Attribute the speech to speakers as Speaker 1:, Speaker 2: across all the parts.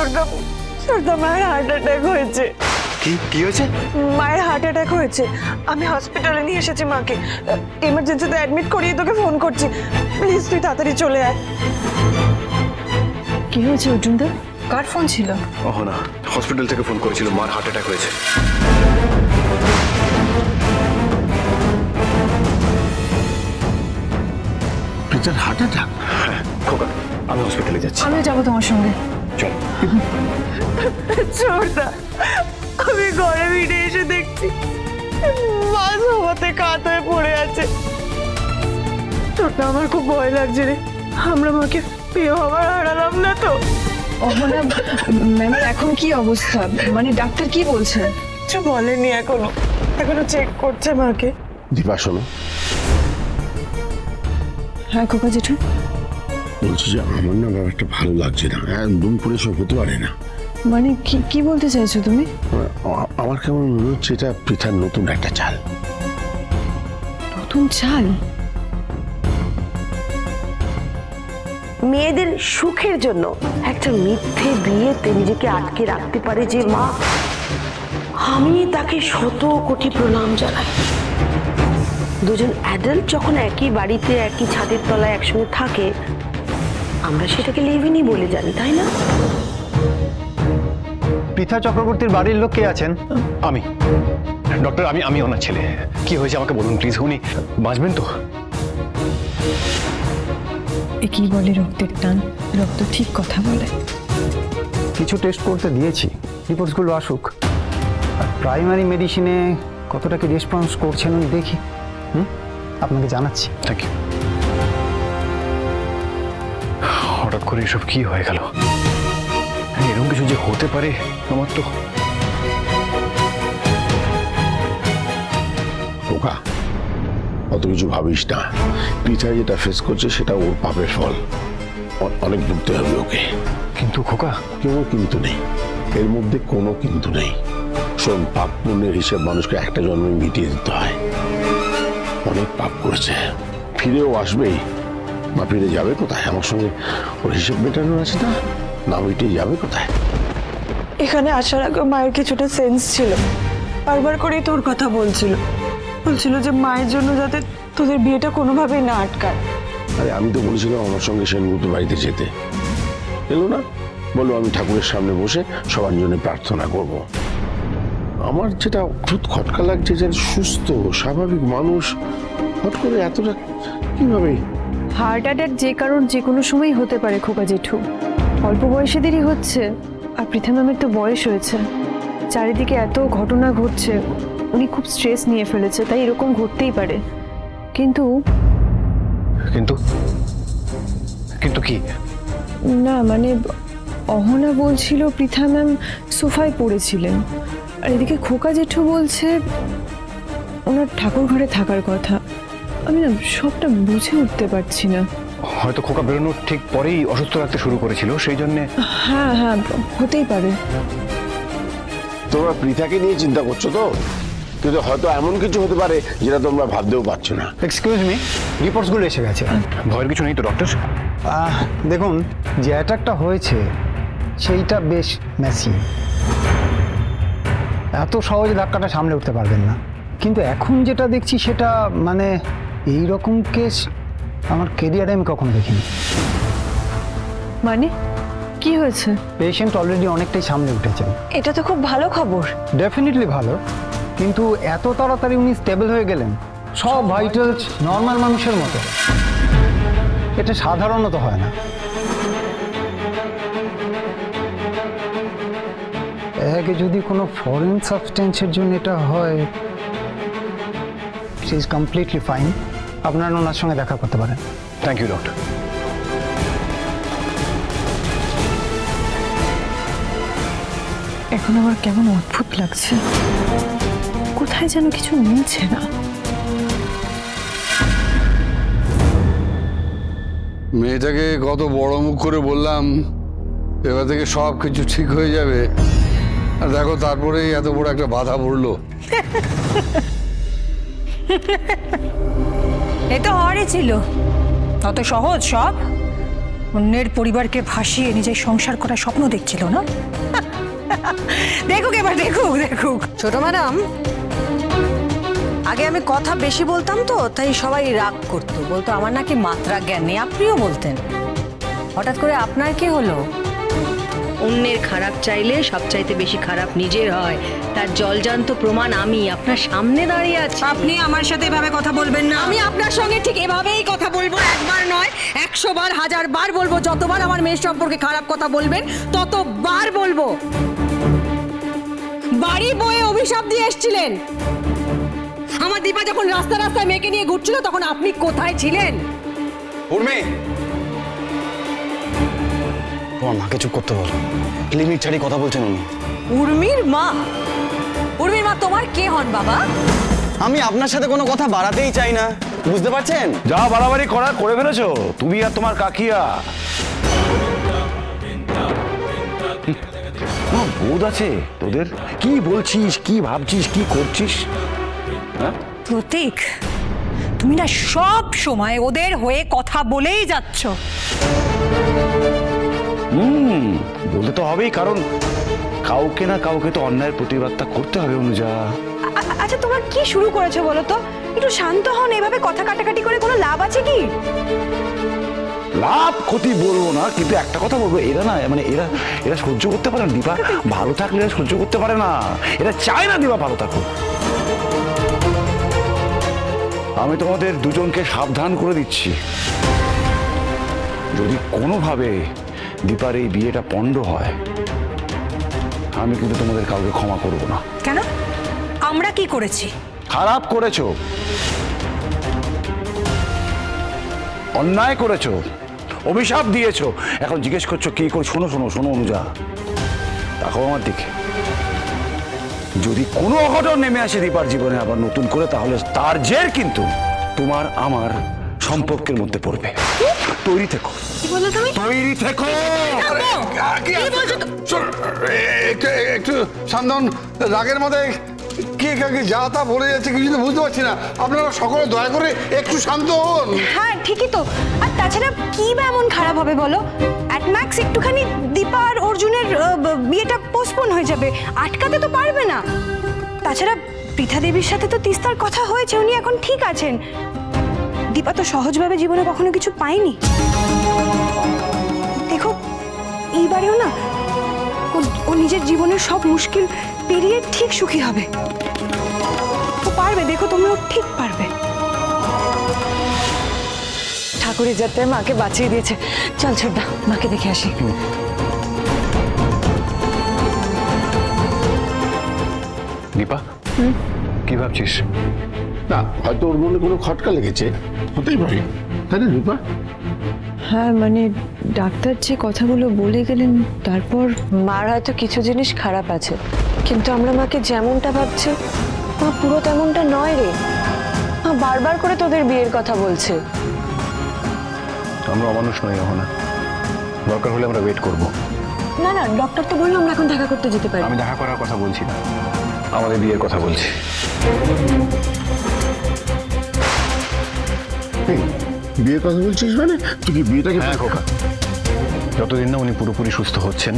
Speaker 1: ছোটদা মায়ের heart attack হয়েছে।
Speaker 2: কি হয়েছে?
Speaker 1: মায়ের হার্ট অ্যাটাক হয়েছে। আমি হসপিটালে নিয়ে এসেছি মাকে, এমার্জেন্সিতে অ্যাডমিট করিয়ে তোকে ফোন করছি। প্লিজ তুই তাড়াতাড়ি চলে আয়।
Speaker 3: কি হয়েছে অর্জুনদা? কার ফোন ছিল?
Speaker 2: না, হসপিটাল থেকে ফোন করেছিল, মার হার্ট অ্যাটাক হয়েছে।
Speaker 4: পিতার হার্ট অ্যাটাক?
Speaker 2: হ্যাঁ খোকা, আমি হসপিটালে যাচ্ছি।
Speaker 3: আমিও যাবো তোমার সঙ্গে।
Speaker 2: চল।
Speaker 1: ছোটদা, আমি ঘরে ফিরে এসে দেখছি মা সবাতে কাত হয়ে পড়ে আছে। ছোটদা, আমার খুব ভয় লাগছে রে। আমরা মাকে প্রিয় হবার হারালাম না তো?
Speaker 3: অহনা ম্যামের এখন কি অবস্থা, মানে ডাক্তার কি বলছে?
Speaker 1: কিছু বলেনি এখনো চেক করছে মাকে।
Speaker 4: দীপা শোনো,
Speaker 3: হ্যাঁ খোকা জেঠু?
Speaker 4: বলছি যে আমার না ব্যাপারটা ভালো লাগছে না। দুম করে সব হতে পারে না।
Speaker 3: মানে কি বলতে চাইছো তুমি?
Speaker 4: আমার কেমন মনে হচ্ছে এটা পৃথার নতুন একটা চাল।
Speaker 3: নতুন চাল?
Speaker 5: মেয়েদের সুখের জন্য একটা মিথ্যে বিয়েতে নিজেকে আটকে রাখতে পারে যে মা, আমি তাকে শত কোটি প্রণাম জানাই। দুজন অ্যাডাল্ট যখন একই বাড়িতে একই ছাদের তলায় একসঙ্গে থাকে, আমরা সেটাকে লিভিনই বলে জানি, তাই না?
Speaker 6: পৃথা চক্রবর্তীর বাড়ির লোক কে আছেন?
Speaker 2: আমি ডক্টর, আমি ওনার ছেলে। কি হয়েছে আমাকে বলুন প্লিজ। উনি বাঁচবেন তো?
Speaker 3: এ কি বলে রক্তের টান? রক্ত ঠিক কথা বলে।
Speaker 6: কিছু টেস্ট করতে দিয়েছি, রিপোর্টসগুলো আসুক। আর প্রাইমারি মেডিসিনে কতটা কি রেসপন্স করছেন উনি দেখি। আপনাকে জানাচ্ছি।
Speaker 2: Thank you. হঠাৎ করে এসব কি হয়ে গেল? এরকম কিছু যে হতে পারে আমার তো।
Speaker 4: খোকা, অত কিছু ভাবিস না। পৃথা যেটা ফেস করছে সেটা ওর পাপের ফল। অনেক ভুগতে হবে ওকে।
Speaker 2: কিন্তু খোকা,
Speaker 4: কোনো কিন্তু নেই, এর মধ্যে কোনো কিন্তু নেই। শোন, পাপ পুণ্যের হিসেব মানুষকে একটা জন্মে মিটিয়ে দিতে হয়। অনেক পাপ করেছে, ফিরেও আসবেই। মা ফিরে যাবে কোথায়? আমার সঙ্গে ওর হিসেব মেটানোর আছে না? না মিটিয়ে যাবে কোথায়?
Speaker 1: এখানে আসার আগে মায়ের কিছুটা সেন্স ছিল। বারবার করেই তোর কথা বলছিল যে মায়ের জন্য যাতে তোদের বিয়েটা কোনোভাবেই না আটকায়।
Speaker 4: আরে আমি তো বলেছিলাম আমার সঙ্গে সেনগুপ্ত বাড়িতে যেতে, এলো না। বলো আমি ঠাকুরের সামনে বসে সবার জন্য প্রার্থনা করব। আমার যেটা খুব খটকা লাগছে যে সুস্থ স্বাভাবিক মানুষ হট করে এতটা কিভাবে?
Speaker 3: হার্ট অ্যাটাক যে কারণ যে কোনো সময় হতে পারে খোকা জেঠু। অল্প বয়সেদেরই হচ্ছে। আর পৃথা ম্যামের তো বয়স হয়েছে, চারিদিকে এত ঘটনা ঘটছে, উনি খুব স্ট্রেস নিয়ে ফেলেছে, তাই এরকম ঘটতেই পারে। কিন্তু
Speaker 2: কিন্তু কিন্তু কি?
Speaker 3: না মানে অহনা বলছিল পৃথা ম্যাম সোফায় পড়েছিলেন, আর এদিকে খোকা জেঠু বলছে ওনার ঠাকুর ঘরে থাকার কথা। আমি না সবটা বুঝে উঠতে পারছি না।
Speaker 2: হয়তো খোকা বেরোনোর ঠিক পরেই অসুস্থ লাগতে শুরু করেছিল, সেই জন্য।
Speaker 3: হ্যাঁ হতেই পারে।
Speaker 4: তোমরা পৃথাকে নিয়ে চিন্তা করছো তো, কিন্তু হয়তো এমন কিছু হতে পারে যেটা তোমরা ভাবতেও পারছো না।
Speaker 6: এক্সকিউজ মি, রিপোর্টসগুলো এসে গেছে।
Speaker 2: ভয়ের কিছু নেই তো ডক্টর?
Speaker 6: দেখুন, যে অ্যাটাকটা হয়েছে সেইটা বেশ ম্যাসি। এত সহজে ধাক্কাটা সামলে উঠতে পারবেন না। কিন্তু এখন যেটা দেখছি সেটা মানে এই রকম কেস আমার কেরিয়ারে আমি কখনো দেখিনি।
Speaker 3: মানে কি হয়েছে?
Speaker 6: পেশেন্ট অলরেডি অনেকটাই সামলে উঠেছেন।
Speaker 1: এটা তো খুব ভালো খবর।
Speaker 6: ডেফিনেটলি ভালো, কিন্তু এত তাড়াতাড়ি উনি স্টেবল হয়ে গেলেন, সব ভাইটালস নর্মাল মানুষের মতো। এটা সাধারণত হয় না। আগে যদি কোনো ফরেন সাবস্টেন্সের জন্য এটা হয়, শি ইজ কমপ্লিটলি ফাইন। আপনারা ওনার সঙ্গে দেখা করতে পারেন।
Speaker 2: Thank you doctor.
Speaker 3: এখন আমার কেমন অদ্ভুত লাগছে, কোথায় যেন কিছু মিলছে না।
Speaker 7: মেয়েটাকে কত বড় মুখ করে বললাম এবার থেকে সব কিছু ঠিক হয়ে যাবে, আর দেখো তারপরেই এত বড় একটা বাধা পড়লো।
Speaker 8: এ তো হওয়ারই ছিল। অত সহজ সব? অন্যের পরিবারকে ভাসিয়ে নিজের সংসার করার স্বপ্ন দেখছিল না? দেখুক এবার, দেখুক দেখুক।
Speaker 9: ছোট ম্যাডাম, আগে আমি কথা বেশি বলতাম তো, তাই সবাই রাগ করতো, বলতো আমার নাকি মাত্রা জ্ঞান নেই। আপনিও বলতেন। হঠাৎ করে আপনার কি হলো?
Speaker 10: অন্যের খারাপ চাইলে সবচাইতে বেশি খারাপ নিজের হয়, তার জলজান্ত প্রমাণ আমি আপনার সামনে দাঁড়িয়ে আছি।
Speaker 8: আপনি আমার সাথে এভাবে কথা বলবেন না।
Speaker 9: আমি আপনার সঙ্গে ঠিক এভাবেই কথা বলবো, একবার নয় 100 বার 1000 বার বলবো। যতবার আমার মেয়ের সম্পর্কে খারাপ কথা বলবেন ততবার বলবো। বাড়ি বয়ে অভিশাপ দিয়ে এসেছিলেন। আমার দীপা যখন রাস্তা রাস্তায় মেয়েকে নিয়ে ঘুরছিল তখন আপনি কোথায় ছিলেন?
Speaker 2: উর্মি, তোমার মাকে চুপ করতে বলো। লিমিট ছাড়ি কথা বলছেন উনি।
Speaker 9: উর্মির মা? উর্মির মা তোমার কে হন বাবা?
Speaker 11: আমি আপনার সাথে কোনো কথা বাড়াতেই চাই না, বুঝতে পারছেন?
Speaker 2: যা বাড়াবাড়ি করার করে ফেলেছো তুমি আর তোমার কাকিয়া। কোনো বোধ আছে তোদের? কি বলছিস, কি ভাবছিস, কি করছিস?
Speaker 8: প্রতীক, তুমি না সব সময় ওদের হয়ে কথা বলেই যাচ্ছ।
Speaker 2: বলতে তো হবেই, কারণ কাউকে না কাউকে তো অন্যায়ের প্রতিবাদটা করতে হবে অনুজা।
Speaker 3: আচ্ছা তোমরা কি শুরু করেছো বলো তো? একটু শান্ত হন, এভাবে কথা কাটাকাটি করে কোনো লাভ আছে কি?
Speaker 2: লাভ ক্ষতি বলবো না, কিন্তু একটা কথা বলবো, এরা না মানে এরা এরা সহ্য করতে পারে না দীপা। ভালো থাকলে এরা সহ্য করতে পারে না, এরা চায় না দীপা ভালো থাকুক। আমি তোমাদের দুজনকে সাবধান করে দিচ্ছি, যদি কোনোভাবে দীপার এই বিয়েটা পণ্ড হয়, আমি কিন্তু তোমাদের কাউকে ক্ষমা করব না।
Speaker 8: কেন? আমরা কি করেছি?
Speaker 2: খারাপ করেছো, অন্যায় করেছো, অভিশাপ দিয়েছো, এখন জিজ্ঞেস করছো কি করে? শোনো শোনো শোনো অনুজা, দেখো আমার দিকে, যদি কোনো অঘটন নেমে আসে দীপার জীবনে আবার নতুন করে, তাহলে তার জের কিন্তু তোমার আমার সম্পর্কের মধ্যে পড়বে। তৈরি থেকো। তৈরি থেকো।
Speaker 7: একটু সান্দন, রাগের মধ্যে কে কাকে যা তা বলে যাচ্ছে কিছু তো বুঝতে পারছি না। আপনারা সকলে দয়া করে একটু শান্ত হন।
Speaker 3: হ্যাঁ ঠিকই তো। আর তাছাড়া কি বা এমন খারাপ হবে বলো? অ্যাট ম্যাক্স একটুখানি দীপা আর অর্জুনের বিয়েটা পোস্টপোন হয়ে যাবে, আটকাতে তো পারবে না। তাছাড়া পৃথা দেবীর সাথে তো তিস্তার কথা হয়েছে, উনি এখন ঠিক আছেন। দীপা তো সহজভাবে জীবনে কখনো কিছু পায়নি। দেখো এইবারেও না ও নিজের জীবনের সব মুশকিল পেরিয়ে ঠিক সুখী হবে। ও পারবে, দেখো তোমরাও ঠিক পারবে। ঠাকুরের যাত্রায় মাকে বাঁচিয়ে দিয়েছে। চল ছোটদা, মাকে দেখে আসি।
Speaker 2: দীপা, কি ভাবছিস?
Speaker 4: না, হয়তো ওর মনে কোনো খটকা লেগেছে, হতেই পারে, তাই না দীপা?
Speaker 3: হ্যাঁ মানে ডাক্তার যে কথাগুলো বলে গেলেন, তারপর
Speaker 5: মার হয়তো কিছু জিনিস খারাপ আছে, কিন্তু আমরা মাকে যেমনটা ভাবছি মা পুরো তেমনটা নয় রে। মা বারবার করে তোদের বিয়ের কথা বলছে।
Speaker 2: আমরা অমানুষ নই না, দরকার হলে আমরা ওয়েট করব।
Speaker 5: না না, ডক্টর তো বললো আমরা এখন দেখা করতে যেতে পারি।
Speaker 2: আমি দেখা করার কথা বলছি না, আমাদের বিয়ের কথা বলছি।
Speaker 4: বিয়ের কথা বলছিস মানে? তুই কি বিয়েটাকে?
Speaker 2: হ্যাঁ খোকা, যতদিন না উনি পুরোপুরি সুস্থ হচ্ছেন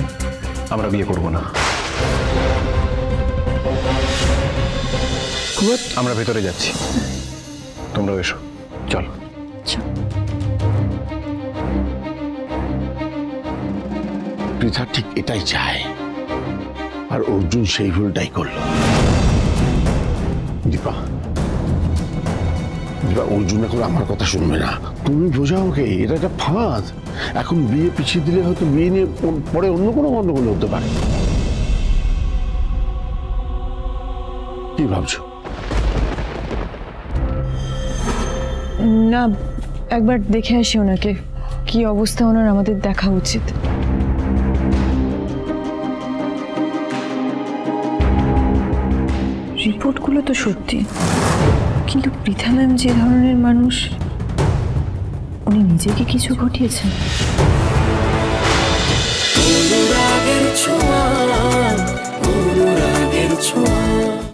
Speaker 2: আমরা বিয়ে করব না। আমরা ভেতরে যাচ্ছি, তোমরা এসো, চল।
Speaker 4: পৃথা ঠিক এটাই চায়, আর অর্জুন সেই ভুলটাই করলো। দীপা, অর্জুন এখন আমার কথা শুনবে না, তুমি বোঝাও ওকে, এটা একটা ফাঁদ। এখন বিয়ে পিছিয়ে দিলে হয়তো বিয়ে নিয়ে পরে অন্য কোনো গন্ডগোল হতে পারে। কি ভাবছো?
Speaker 3: না, একবার দেখে আসি ওনাকে, কি অবস্থা ওনার, আমাদের দেখা উচিত। রিপোর্টগুলো তো সত্যি, কিন্তু পৃথা ম্যাম যে ধরনের মানুষ, উনি নিজেকে কিছু ঘটিয়েছেন।
Speaker 12: অনুরাগের ছোঁয়া, অনুরাগের ছোঁয়া।